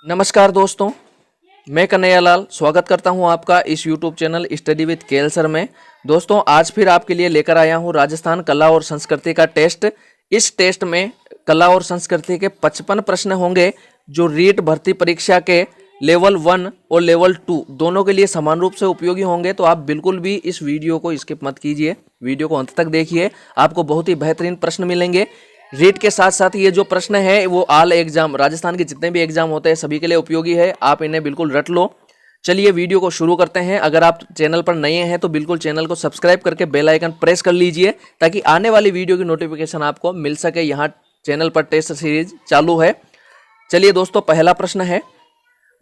नमस्कार दोस्तों, मैं कन्हैयालाल स्वागत करता हूं आपका इस YouTube channel study with KL sir में। दोस्तों, आज फिर आपके लिए लेकर आया हूं राजस्थान कला और संस्कृति का टेस्ट। इस टेस्ट में कला और संस्कृति के 55 प्रश्न होंगे जो रीट भर्ती परीक्षा के लेवल 1 और लेवल 2 दोनों के लिए समान रूप से उपयोगी होंगे। तो आप बिल्कुल भी इस वीडियो को स्किप मत कीजिए, वीडियो को अंत तक देखिए, आपको बहुत ही बेहतरीन प्रश्न मिलेंगे। रीट के साथ साथ ये जो प्रश्न है वो ऑल एग्जाम, राजस्थान के जितने भी एग्जाम होते हैं सभी के लिए उपयोगी है, आप इन्हें बिल्कुल रट लो। चलिए वीडियो को शुरू करते हैं। अगर आप चैनल पर नए हैं तो बिल्कुल चैनल को सब्सक्राइब करके बेल आइकन प्रेस कर लीजिए ताकि आने वाली वीडियो की नोटिफिकेशन आपको मिल सके। यहाँ चैनल पर टेस्ट सीरीज चालू है। चलिए दोस्तों, पहला प्रश्न है,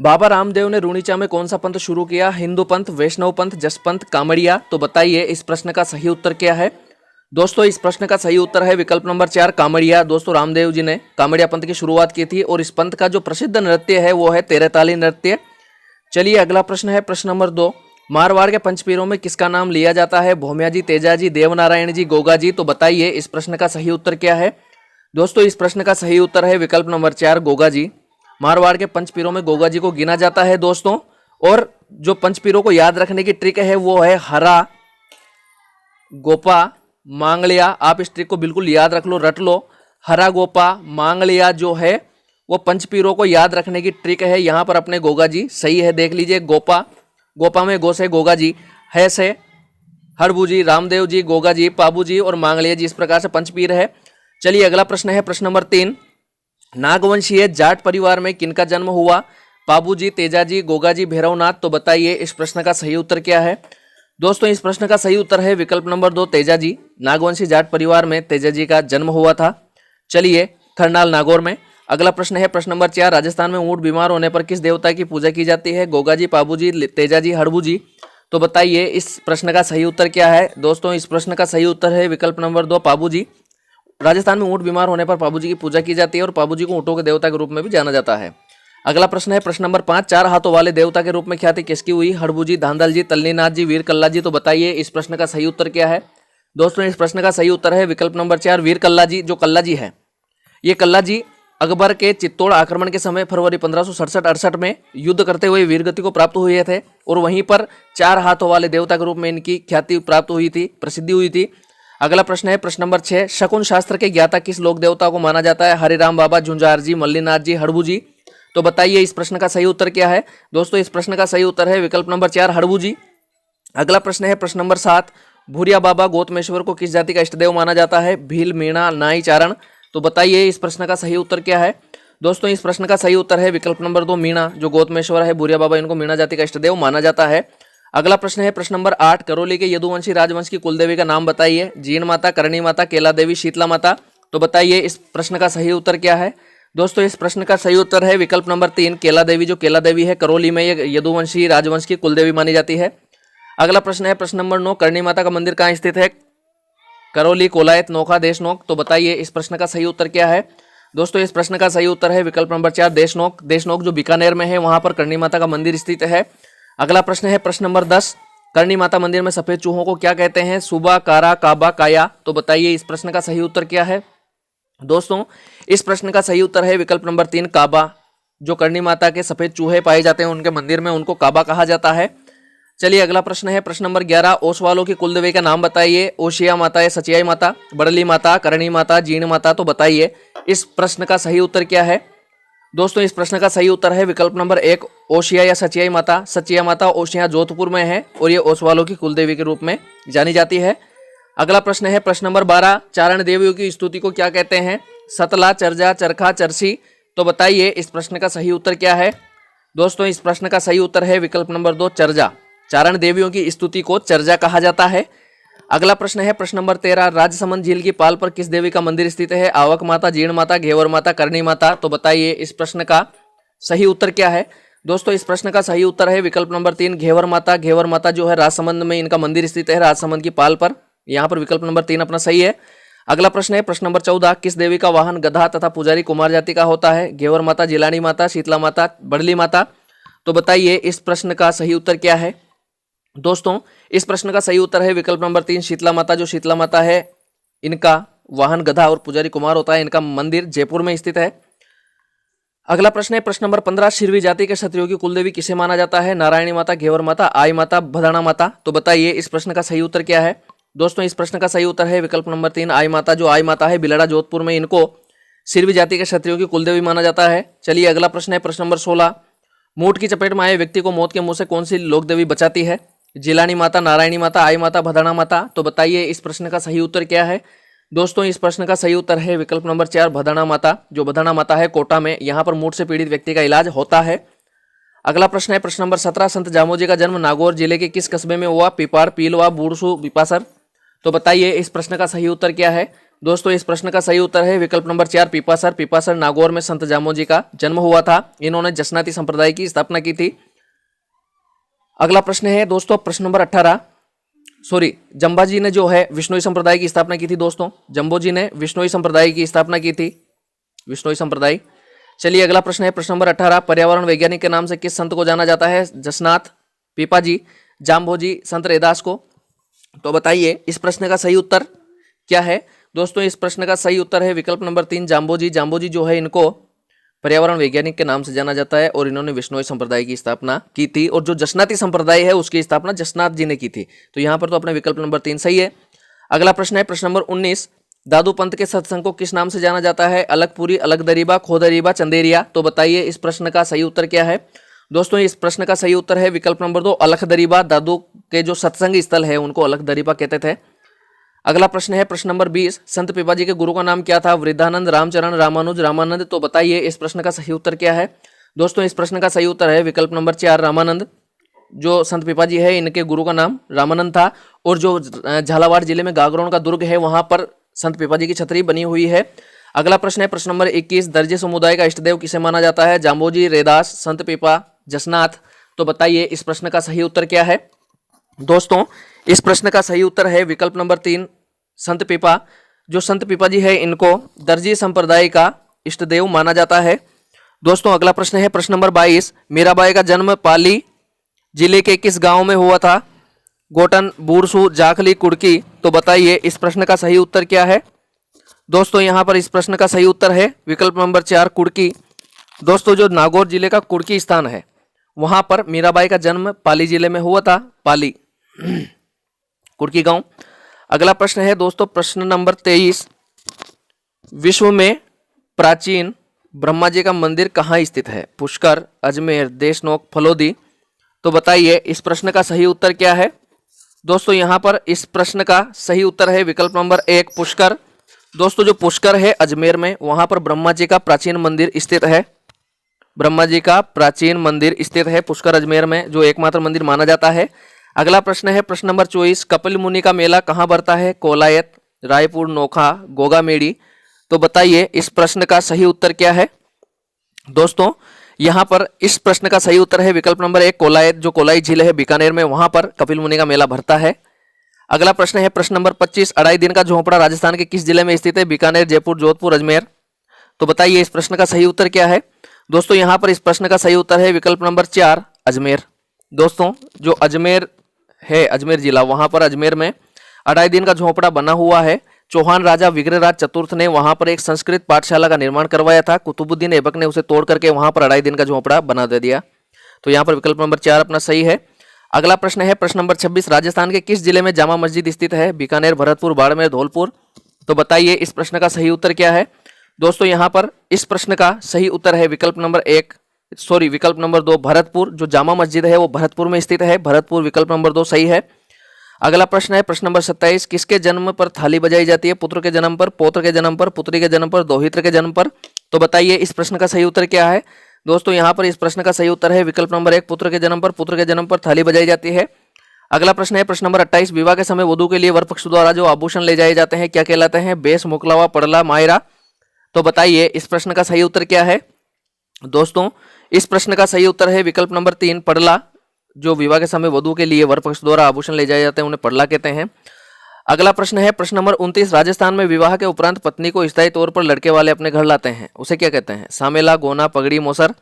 बाबा रामदेव ने रूणीचा में कौन सा पंथ शुरू किया? हिंदू पंथ, वैष्णव पंथ, जसपंथ, कामड़िया? तो बताइए इस प्रश्न का सही उत्तर क्या है। दोस्तों, इस प्रश्न का सही उत्तर है विकल्प नंबर 4 कामड़िया। दोस्तों, रामदेव जी ने कामड़िया पंथ की शुरुआत की थी और इस पंथ का जो प्रसिद्ध नृत्य है वो है तेरताली नृत्य। चलिए अगला प्रश्न है प्रश्न नंबर 2, मारवाड़ के पंचपीरों में किसका नाम लिया जाता है? भौमिया जी, तेजा जी, देवनारायण जी, गोगा जी? तो बताइए इस प्रश्न का सही उत्तर क्या है। दोस्तों, इस प्रश्न का सही उत्तर है विकल्प नंबर 4 गोगा जी। मारवाड़ के पंचपीरों में गोगा जी को गिना जाता है दोस्तों। और जो पंचपीरों को याद रखने की ट्रिक है वो है हरा, गोपा, मांगलिया। आप इस ट्रिक को बिल्कुल याद रख लो, रट लो। हरा, गोपा, मांगलिया जो है वो पंचपीरों को याद रखने की ट्रिक है। यहाँ पर अपने गोगा जी सही है, देख लीजिए। गोपा, गोपा में गो से गोगा जी, है से हरबू जी, रामदेव जी, गोगा जी, पाबू जी और मांगलिया जी, इस प्रकार से पंचपीर है। चलिए अगला प्रश्न है प्रश्न नंबर 3, नागवंशीय जाट परिवार में किनका जन्म हुआ? पाबू जी, तेजा जी, गोगा जी, भैरवनाथ? तो बताइए इस प्रश्न का सही उत्तर क्या है। दोस्तों, इस प्रश्न का सही उत्तर है विकल्प नंबर 2 तेजा जी। नागवंशी जाट परिवार में तेजा जी का जन्म हुआ था। चलिए करनाल नागौर में। अगला प्रश्न है प्रश्न नंबर 4, राजस्थान में ऊंट बीमार होने पर किस देवता की पूजा की जाती है? गोगा जी, पाबू जी, तेजा जी, हड़बू जी? तो बताइए इस प्रश्न का सही उत्तर क्या है। दोस्तों, इस प्रश्न का सही उत्तर है विकल्प नंबर 2 पाबू जी। राजस्थान में ऊंट बीमार होने पर पाबू जी की पूजा की जाती है और पाबू जी को ऊंटों के देवता के रूप में भी जाना जाता है। अगला प्रश्न है प्रश्न नंबर 5, 4 हाथों वाले देवता के रूप में ख्याति किसकी हुई? हड़बू जी, धांधल जी, तल्लीनाथ जी, वीर कल्ला जी? तो बताइए इस प्रश्न का सही उत्तर क्या है। दोस्तों, इस प्रश्न का सही उत्तर है विकल्प नंबर 4 वीर कल्ला जी। जो कल्ला जी है, ये कल्ला जी अकबर के चित्तौड़ आक्रमण के समय फरवरी 1567-68 में युद्ध करते हुए वीरगति को प्राप्त हुए थे और वहीं पर 4 हाथों वाले देवता के रूप में इनकी ख्याति प्राप्त हुई थी, प्रसिद्धि हुई थी। अगला प्रश्न है प्रश्न नंबर 6, शकुन शास्त्र के ज्ञाता किस लोक देवता को माना जाता है? हरिराम बाबा, झुंझार जी, मल्लीनाथ जी, हड़बू जी? तो बताइए इस प्रश्न का सही उत्तर क्या है। दोस्तों, इस प्रश्न का सही उत्तर है विकल्प नंबर 4 हड़बू जी। अगला प्रश्न है प्रश्न नंबर 7, भूरिया बाबा गौतमेश्वर को किस जाति का इष्टदेव माना जाता है? भील, मीणा, नाई, चारण? तो बताइए इस प्रश्न का सही उत्तर क्या है। दोस्तों, इस प्रश्न का सही उत्तर है विकल्प नंबर 2 मीणा। जो गौतमेश्वर है भूरिया बाबा, इनको मीणा जाति का इष्टदेव माना जाता है। अगला प्रश्न है प्रश्न नंबर 8, करौली के यदुवंशी राजवंश की कुलदेवी का नाम बताइए? जीण माता, करणी माता, केला देवी, शीतला माता? तो बताइए इस प्रश्न का सही उत्तर क्या है। दोस्तों, इस प्रश्न का सही उत्तर है विकल्प नंबर 3 केला देवी। जो केला देवी है करौली में ये यदुवंशी राजवंश की कुलदेवी मानी जाती है। अगला प्रश्न है प्रश्न नंबर 9, करणी माता का मंदिर कहाँ स्थित है? करौली, कोलायत, नोखा, देशनोक? तो बताइए इस प्रश्न का सही उत्तर क्या है। दोस्तों, इस प्रश्न का सही उत्तर है विकल्प नंबर 4 देशनोक। देशनोक जो बीकानेर में है वहां पर करणी माता का मंदिर स्थित है। अगला प्रश्न है प्रश्न नंबर 10, करणी माता मंदिर में सफेद चूहों को क्या कहते हैं? सुबा, कारा, काबा, काया? तो बताइए इस प्रश्न का सही उत्तर क्या है। दोस्तों, इस प्रश्न का सही उत्तर है विकल्प नंबर 3 काबा। जो करणी माता के सफेद चूहे पाए जाते हैं उनके मंदिर में, उनको काबा कहा जाता है। चलिए अगला प्रश्न है प्रश्न नंबर 11, ओसवालों की कुलदेवी का नाम बताइए? ओशिया माता है, सचियाई माता, बड़ली माता, करणी माता, जीण माता? तो बताइए इस प्रश्न का सही उत्तर क्या है। दोस्तों, इस प्रश्न का सही उत्तर है विकल्प नंबर 1 ओशिया या सचियाई माता। सचिया माता ओशिया जोधपुर में है और ये ओसवालों की कुलदेवी के रूप में जानी जाती है। अगला प्रश्न है प्रश्न नंबर 12, चारण देवियों की स्तुति को क्या कहते हैं? सतला, चरजा, चरखा, चरसी? तो बताइए इस प्रश्न का सही उत्तर क्या है। दोस्तों, इस प्रश्न का सही उत्तर है विकल्प नंबर 2 चरजा। चारण देवियों की स्तुति को चरजा कहा जाता है। अगला प्रश्न है प्रश्न नंबर 13, राजसमंद झील की पाल पर किस देवी का मंदिर स्थित है? आवक माता, जीण माता, घेवर माता, करणी माता? तो बताइए इस प्रश्न का सही उत्तर क्या है। दोस्तों, इस प्रश्न का सही उत्तर है विकल्प नंबर 3 घेवर माता। घेवर माता जो है राजसमंद में इनका मंदिर स्थित है, राजसमंद की पाल पर। यहाँ पर विकल्प नंबर 3 अपना सही है। अगला प्रश्न है प्रश्न नंबर 14, किस देवी का वाहन गधा तथा पुजारी कुमार जाति का होता है? घेवर माता, जिलानी माता, शीतला माता, बड़ली माता? तो बताइए इस प्रश्न का सही उत्तर क्या है। दोस्तों, इस प्रश्न का सही उत्तर है विकल्प नंबर 3 शीतला माता। जो शीतला माता है इनका वाहन गधा और पुजारी कुमार होता है। इनका मंदिर जयपुर में स्थित है। अगला प्रश्न है प्रश्न नंबर 15, शिरवी जाति के क्षत्रियों की कुलदेवी किसे माना जाता है? नारायणी माता, घेवर माता, आई माता, भदाना माता। तो बताइए इस प्रश्न का सही उत्तर क्या है? दोस्तों इस प्रश्न का सही उत्तर है विकल्प नंबर 3, आई माता। जो आई माता है बिलड़ा जोधपुर में, इनको शिरवी जाति के क्षत्रियों की कुलदेवी माना जाता है। चलिए अगला प्रश्न है प्रश्न नंबर 16, मूठ की चपेट में आए व्यक्ति को मौत के मुंह से कौन सी लोकदेवी बचाती है? जिलानी माता, नारायणी माता, आई माता, भदाना माता। तो बताइए इस प्रश्न का सही उत्तर क्या है? दोस्तों इस प्रश्न का सही उत्तर है विकल्प नंबर 4, भदाना माता। जो भदाना माता है कोटा में, यहाँ पर मूठ से पीड़ित व्यक्ति का इलाज होता है। अगला प्रश्न है प्रश्न नंबर 17, संत जामोजी का जन्म नागौर जिले के किस कस्बे में हुआ? पिपार, पीलवा, बूढ़सू, बिपासर। तो बताइए इस प्रश्न का सही उत्तर क्या है? दोस्तों इस प्रश्न का सही उत्तर है विकल्प नंबर 4, पिपासर। पिपासर नागौर में संत जामोजी का जन्म हुआ था। इन्होंने जसनाती संप्रदाय की स्थापना की थी। अगला प्रश्न है दोस्तों प्रश्न नंबर 18, जंबाजी ने जो है विष्णोई संप्रदाय की स्थापना की थी। दोस्तों जंबोजी ने विष्णोई संप्रदाय की स्थापना की थी, विष्णोई संप्रदाय। चलिए अगला प्रश्न है प्रश्न नंबर 18, पर्यावरण वैज्ञानिक के नाम से किस संत को जाना जाता है? जसनाथ, पीपाजी, जाम्बोजी, संत रैदास को। तो बताइए इस प्रश्न का सही उत्तर क्या है? दोस्तों इस प्रश्न का सही उत्तर है विकल्प नंबर 3, जाम्बोजी। जाम्बोजी जो है इनको पर्यावरण वैज्ञानिक के नाम से जाना जाता है और इन्होंने विष्णोई संप्रदाय की स्थापना की थी। और जो जसनाती संप्रदाय है उसकी स्थापना जसनाथ जी ने की थी। तो यहाँ पर तो अपने विकल्प नंबर 3 सही है। अगला प्रश्न है प्रश्न नंबर 19, दादू पंत के सत्संग को किस नाम से जाना जाता है? अलगपुरी, अलगदरीबा, खोदरीबा, चंदेरिया। तो बताइए इस प्रश्न का सही उत्तर क्या है? दोस्तों इस प्रश्न का सही उत्तर है विकल्प नंबर 2, अलखदरीबा। दादू के जो सत्संग स्थल है उनको अलखदरीबा कहते थे। अगला प्रश्न है प्रश्न नंबर 20, संत पिपाजी के गुरु का नाम क्या था? वृद्धानंद, रामचरण, रामानुज, रामानंद। तो बताइए इस प्रश्न का सही उत्तर क्या है? दोस्तों इस प्रश्न का सही उत्तर है विकल्प नंबर 4, रामानंद। जो संत पिपाजी है इनके गुरु का नाम रामानंद था। और जो झालावाड़ जिले में गागरोन का दुर्ग है वहां पर संत पिपाजी की छतरी बनी हुई है। अगला प्रश्न है प्रश्न नंबर 21, दर्जे समुदाय का इष्टदेव किसे माना जाता है? जाम्बोजी, रैदास, संत पिपा, जसनाथ। तो बताइए इस प्रश्न का सही उत्तर क्या है? दोस्तों इस प्रश्न का सही उत्तर है विकल्प नंबर 3, संत पिपा। जो संत पिपा जी है इनको दर्जी संप्रदाय का इष्टदेव माना जाता है। दोस्तों अगला प्रश्न है प्रश्न नंबर 22, मीराबाई का जन्म पाली जिले के किस गांव में हुआ था? गोटन, बूरसू, जाखली, कुड़की। तो बताइए इस प्रश्न का सही उत्तर क्या है? दोस्तों यहाँ पर इस प्रश्न का सही उत्तर है विकल्प नंबर 4, कुड़की। दोस्तों जो नागौर जिले का कुड़की स्थान है वहां पर मीराबाई का जन्म पाली जिले में हुआ था, पाली कुड़की गांव। अगला प्रश्न है दोस्तों प्रश्न नंबर 23, विश्व में प्राचीन ब्रह्मा जी का मंदिर कहाँ स्थित है? पुष्कर, अजमेर, देशनोक, फलोदी। तो बताइए इस प्रश्न का सही उत्तर क्या है? दोस्तों यहाँ पर इस प्रश्न का सही उत्तर है विकल्प नंबर 1, पुष्कर। दोस्तों जो पुष्कर है अजमेर में, वहां पर ब्रह्मा जी का प्राचीन मंदिर स्थित है। ब्रह्मा जी का प्राचीन मंदिर स्थित है पुष्कर अजमेर में, जो एकमात्र मंदिर माना जाता है। अगला प्रश्न है प्रश्न नंबर 24, कपिल मुनि का मेला कहाँ बढ़ता है? कोलायत, रायपुर, नोखा, गोगामेड़ी। तो बताइए इस प्रश्न का सही उत्तर क्या है? दोस्तों यहाँ पर इस प्रश्न का सही उत्तर है विकल्प नंबर 1, कोलायत। जो कोलाई झील है बीकानेर में, वहां पर कपिल मुनि का मेला भरता है। अगला प्रश्न है प्रश्न नंबर 25, अढ़ाई दिन का झोंपड़ा राजस्थान के किस जिले में स्थित है? बीकानेर, जयपुर, जोधपुर, अजमेर। तो बताइए इस प्रश्न का सही उत्तर क्या है? दोस्तों यहाँ पर इस प्रश्न का सही उत्तर है विकल्प नंबर 4, अजमेर। दोस्तों जो अजमेर है, अजमेर जिला, वहां पर अजमेर में अढ़ाई दिन का झोंपड़ा बना हुआ है। चौहान राजा विग्रहराज चतुर्थ ने वहां पर एक संस्कृत पाठशाला का निर्माण करवाया था। कुतुबुद्दीन ऐबक ने उसे तोड़ करके वहां पर अढ़ाई दिन का झोंपड़ा बना दे दिया। तो यहाँ पर विकल्प नंबर 4 अपना सही है। अगला प्रश्न है प्रश्न नंबर 26, राजस्थान के किस जिले में जामा मस्जिद स्थित है? बीकानेर, भरतपुर, बाड़मेर, धौलपुर। तो बताइए इस प्रश्न का सही उत्तर क्या है? दोस्तों यहाँ पर इस प्रश्न का सही उत्तर है विकल्प नंबर 2, भरतपुर। जो जामा मस्जिद है वो भरतपुर में स्थित है, भरतपुर। विकल्प नंबर 2 सही है। अगला प्रश्न है प्रश्न नंबर 27, किसके जन्म पर थाली बजाई जाती है? पुत्र के जन्म पर, पौत्र के जन्म पर, पुत्री के जन्म पर, दोहित्र के जन्म पर। तो बताइए इस प्रश्न का सही उत्तर क्या है? दोस्तों यहाँ पर इस प्रश्न का सही उत्तर है विकल्प नंबर 1, पुत्र के जन्म पर थाली बजाई जाती है। अगला प्रश्न है प्रश्न नंबर 28, विवाह के समय वधू के लिए वर पक्ष द्वारा जो आभूषण ले जाए जाते हैं क्या कहलाते हैं? बेस, मुकलावा, पड़ला, मायरा। तो बताइए इस प्रश्न का सही उत्तर क्या है? दोस्तों इस प्रश्न का सही उत्तर है विकल्प नंबर 3, पड़ला। जो विवाह के समय वधू के लिए वर पक्ष द्वारा आभूषण ले जाए जाते हैं उन्हें पड़ला कहते हैं। अगला प्रश्न है प्रश्न नंबर 29, राजस्थान में विवाह के उपरांत पत्नी को स्थायी तौर पर लड़के वाले अपने घर लाते हैं, उसे क्या कहते हैं? सामेला, गोना, पगड़ी, मोसर।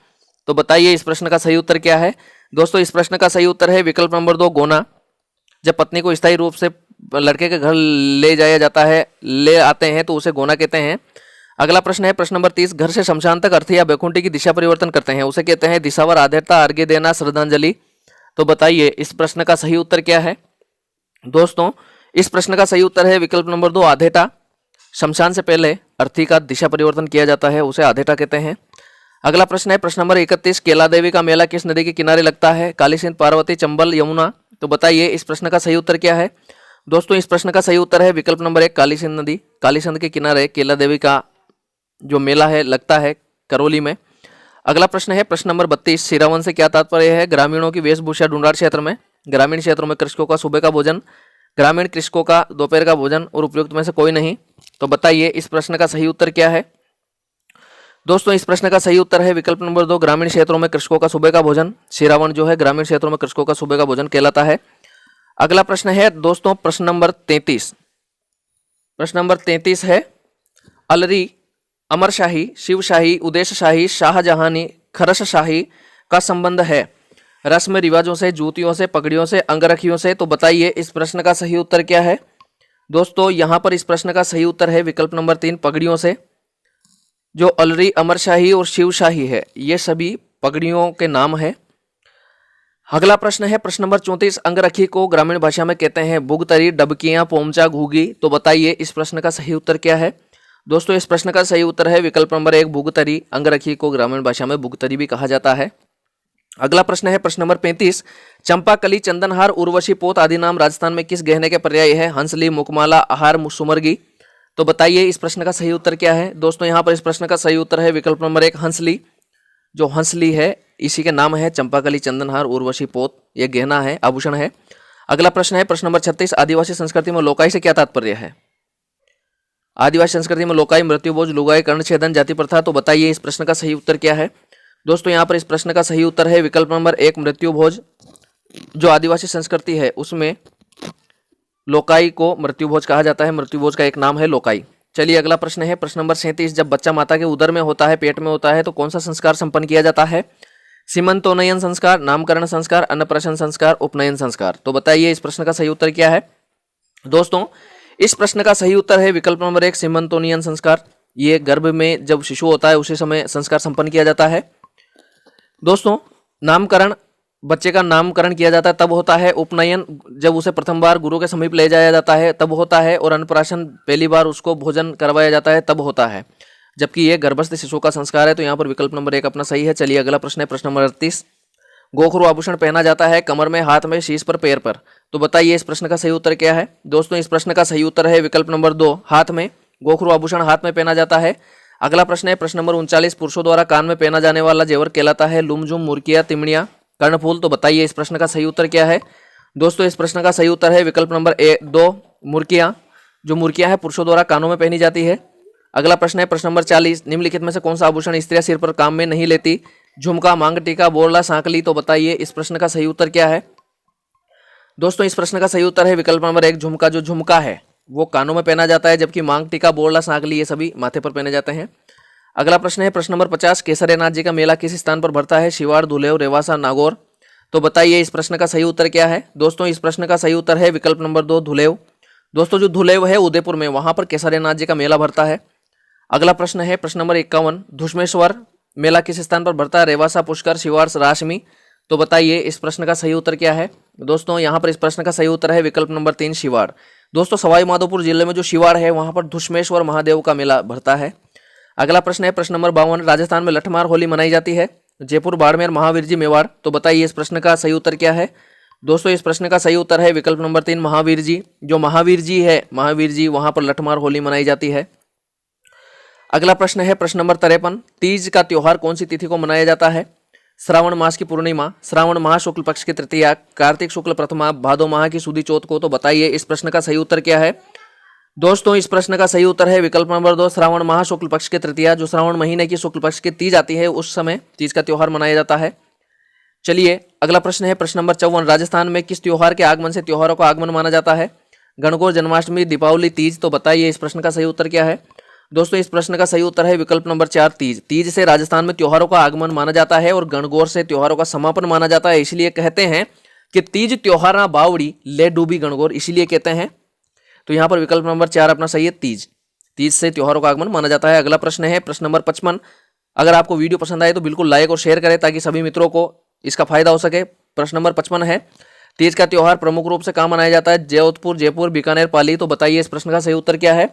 तो बताइए इस प्रश्न का सही उत्तर क्या है? दोस्तों इस प्रश्न का सही उत्तर है विकल्प नंबर 2, गोना। जब पत्नी को स्थायी रूप से लड़के के घर ले जाया जाता है, ले आते हैं तो उसे गोना कहते हैं। अगला प्रश्न है प्रश्न नंबर 30, घर से शमशान तक अर्थी या बैकुंठी की दिशा परिवर्तन करते हैं, उसे कहते हैं दिशावर, आधेयता, अर्घ्य देना, श्रद्धांजलि। तो बताइए इस प्रश्न का सही उत्तर क्या है। दोस्तों इस प्रश्न का सही उत्तर है विकल्प नंबर 2, आधेयता। शमशान से पहले अर्थी का दिशा परिवर्तन किया जाता है, उसे आधेयता कहते हैं। अगला प्रश्न है प्रश्न नंबर 31, केला देवी का मेला किस नदी के किनारे लगता है, काली सिंध, पार्वती, चंबल, यमुना। तो बताइए इस प्रश्न का सही उत्तर क्या है। दोस्तों इस प्रश्न का सही उत्तर है विकल्प नंबर 1, काली सिंध नदी। काली सिंध के किनारे केला देवी का जो मेला है लगता है करौली में। अगला प्रश्न है प्रश्न नंबर 32, सिरावन से क्या तात्पर्य है, ग्रामीणों की वेशभूषा ढूंढाड़ क्षेत्र में, ग्रामीण क्षेत्रों में कृषकों का सुबह का भोजन, ग्रामीण कृषकों का दोपहर का भोजन और उपयुक्त में से कोई नहीं। तो बताइए इस प्रश्न का सही उत्तर क्या है। दोस्तों इस प्रश्न का सही उत्तर है विकल्प नंबर 2, ग्रामीण क्षेत्रों में कृषकों का सुबह का भोजन। सिरावन जो है ग्रामीण क्षेत्रों में कृषकों का सुबह का भोजन कहलाता है। अगला प्रश्न है दोस्तों प्रश्न नंबर 33। प्रश्न नंबर 33 है अलरी, अमरशाही, शिवशाही, उदेशशाही, शाहजहानी, खरसशाही का संबंध है रस्म रिवाजों से, जूतियों से, पगड़ियों से, अंगरखियों से। तो बताइए इस प्रश्न का सही उत्तर क्या है। दोस्तों यहां पर इस प्रश्न का सही उत्तर है विकल्प नंबर 3, पगड़ियों से। जो अलरी, अमरशाही और शिवशाही है ये सभी पगड़ियों के नाम है। अगला प्रश्न है प्रश्न नंबर 34, अंगरखी को ग्रामीण भाषा में कहते हैं बुगतरी, डबकियां, पोमचा, घूगी। तो बताइए इस प्रश्न का सही उत्तर क्या है। दोस्तों इस प्रश्न का सही उत्तर है विकल्प नंबर 1, बुगतरी। अंगरखी को ग्रामीण भाषा में बुगतरी भी कहा जाता है। अगला प्रश्न है प्रश्न नंबर 35, चंपाकली, चंदनहार, उर्वशी, पोत आदि नाम राजस्थान में किस गहने के पर्याय है, हंसली, मुकमाला, आहार, सुमरगी। तो बताइए इस प्रश्न का सही उत्तर क्या है। दोस्तों यहाँ पर इस प्रश्न का सही उत्तर है विकल्प नंबर 1, हंसली। जो हंसली है इसी के नाम है चंपाकली, चंदनहार, उर्वशी, पोत, यह गहना है, आभूषण है। अगला प्रश्न है प्रश्न नंबर 36, आदिवासी संस्कृति में लोकाई से क्या तात्पर्य है। आदिवासी संस्कृति में लोकाई, मृत्युभोज, लुगाई, कर्णछेदन, जाति प्रथा। तो बताइए इस प्रश्न का सही उत्तर क्या है। दोस्तों यहाँ पर इस प्रश्न का सही उत्तर है विकल्प नंबर 1, मृत्युभोज। जो आदिवासी संस्कृति है उसमें लोकाई को मृत्युभोज कहा जाता है, मृत्युभोज का एक नाम है लोकाई। चलिए अगला प्रश्न है प्रश्न नंबर 37, जब बच्चा माता के उदर में होता है, पेट में होता है, तो कौन सा संस्कार संपन्न किया जाता है, सीमंतोन्नयन संस्कार, नामकरण संस्कार, अन्नप्राशन संस्कार, उपनयन संस्कार। तो बताइए इस प्रश्न का सही उत्तर क्या है। दोस्तों इस प्रश्न का सही उत्तर है विकल्प नंबर 1, सीमंतोन्नयन संस्कार। ये गर्भ में जब शिशु होता है उसी समय संस्कार संपन्न किया जाता है। दोस्तों नामकरण, बच्चे का नामकरण किया जाता है तब होता है। उपनयन जब उसे प्रथम बार गुरु के समीप ले जाया जाता है तब होता है। और अन्नप्राशन पहली बार उसको भोजन करवाया जाता है तब होता है, जबकि यह गर्भस्थ शिशु का संस्कार है। तो यहाँ पर विकल्प नंबर 1 अपना सही है। चलिए अगला प्रश्न है प्रश्न नंबर 38, गोखरू आभूषण पहना जाता है कमर में, हाथ में, शीश पर, पैर पर। तो बताइए इस प्रश्न का सही उत्तर क्या है। दोस्तों इस प्रश्न का सही उत्तर है विकल्प नंबर 2, हाथ में। गोखरू आभूषण हाथ में पहना जाता है। अगला प्रश्न है प्रश्न नंबर 39, पुरुषों द्वारा कान में पहना जाने वाला जेवर कहलाता है लुमझुम, मुर्किया, तिमड़िया, कर्णफूल। तो बताइए इस प्रश्न का सही उत्तर क्या है। दोस्तों इस प्रश्न का सही उत्तर है विकल्प नंबर 2, मुर्किया। जो मुर्किया है पुरुषों द्वारा कानों में पहनी जाती है। अगला प्रश्न है प्रश्न नंबर 40, निम्नलिखित में से कौन सा आभूषण स्त्रियां सिर पर काम में नहीं लेती, झुमका, मांग टीका, बोरला, सांकली। तो बताइए इस प्रश्न का सही उत्तर क्या है। दोस्तों इस प्रश्न का सही उत्तर है विकल्प नंबर 1, झुमका। जो झुमका है वो कानों में पहना जाता है, जबकि मांग टीका, बोरला, सांकली ये सभी माथे पर पहने जाते हैं। अगला प्रश्न है प्रश्न नंबर 50, केसरियानाथ जी का मेला किस स्थान पर भरता है, शिवाड़, धुलेव, रेवासा, नागौर। तो बताइए इस प्रश्न का सही उत्तर क्या है। दोस्तों इस प्रश्न का सही उत्तर है विकल्प नंबर 2, धुलेव। दोस्तों जो धुलेव है उदयपुर में, वहां पर केसरियानाथ जी का मेला भरता है। अगला प्रश्न है प्रश्न नंबर 51, धुष्मेश्वर मेला किस स्थान पर भरता है, रेवासा, पुष्कर, शिवाड़, राशमी। तो बताइए इस प्रश्न का सही उत्तर क्या है। दोस्तों यहाँ पर इस प्रश्न का सही उत्तर है विकल्प नंबर 3, शिवाड़। दोस्तों सवाई माधोपुर जिले में जो शिवाड़ है वहां पर धुष्मेश्वर महादेव का मेला भरता है। अगला प्रश्न है प्रश्न नंबर 52, राजस्थान में लठमार होली मनाई जाती है, जयपुर, बाड़मेर, महावीर जी, मेवाड़। तो बताइए इस प्रश्न का सही उत्तर क्या है। दोस्तों इस प्रश्न का सही उत्तर है विकल्प नंबर 3, महावीर जी। जो महावीर जी है, महावीर जी वहां पर लठमार होली मनाई जाती है। अगला प्रश्न है प्रश्न नंबर 53, तीज का त्योहार कौन सी तिथि को मनाया जाता है, श्रावण मास की पूर्णिमा, श्रावण माह शुक्ल पक्ष की तृतीया, कार्तिक शुक्ल प्रथमा, भादो माह की सुदी चौथ को। तो बताइए इस प्रश्न का सही उत्तर क्या है। दोस्तों इस प्रश्न का सही उत्तर है विकल्प नंबर 2, श्रावण माह शुक्ल पक्ष की तृतीया। जो श्रावण महीने की शुक्ल पक्ष की तीज आती है उस समय तीज का त्योहार मनाया जाता है। चलिए अगला प्रश्न है प्रश्न नंबर 54, राजस्थान में किस त्योहार के आगमन से त्योहारों का आगमन माना जाता है, गणगौर, जन्माष्टमी, दीपावली, तीज। तो बताइए इस प्रश्न का सही उत्तर क्या है। दोस्तों इस प्रश्न का सही उत्तर है विकल्प नंबर 4, तीज। तीज से राजस्थान में त्योहारों का आगमन माना जाता है और गणगौर से त्योहारों का समापन माना जाता है। इसलिए कहते हैं कि तीज त्योहार बावड़ी ले डूबी गणगौर, इसीलिए कहते हैं। तो यहाँ पर विकल्प नंबर 4 अपना सही है, तीज। तीज से त्योहारों का आगमन माना जाता है। अगला प्रश्न है प्रश्न नंबर 55। अगर आपको वीडियो पसंद आए तो बिल्कुल लाइक और शेयर करें ताकि सभी मित्रों को इसका फायदा हो सके। प्रश्न नंबर 55 है, तीज का त्योहार प्रमुख रूप से कहाँ मनाया जाता है? जोधपुर, जयपुर, बीकानेर, पाली। तो बताइए इस प्रश्न का सही उत्तर क्या है?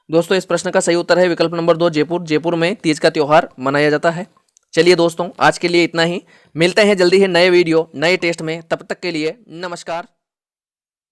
दोस्तों इस प्रश्न का सही उत्तर है विकल्प नंबर 2 जयपुर। जयपुर में तीज का त्योहार मनाया जाता है। चलिए दोस्तों आज के लिए इतना ही, मिलते हैं जल्दी ही नए वीडियो नए टेस्ट में, तब तक के लिए नमस्कार।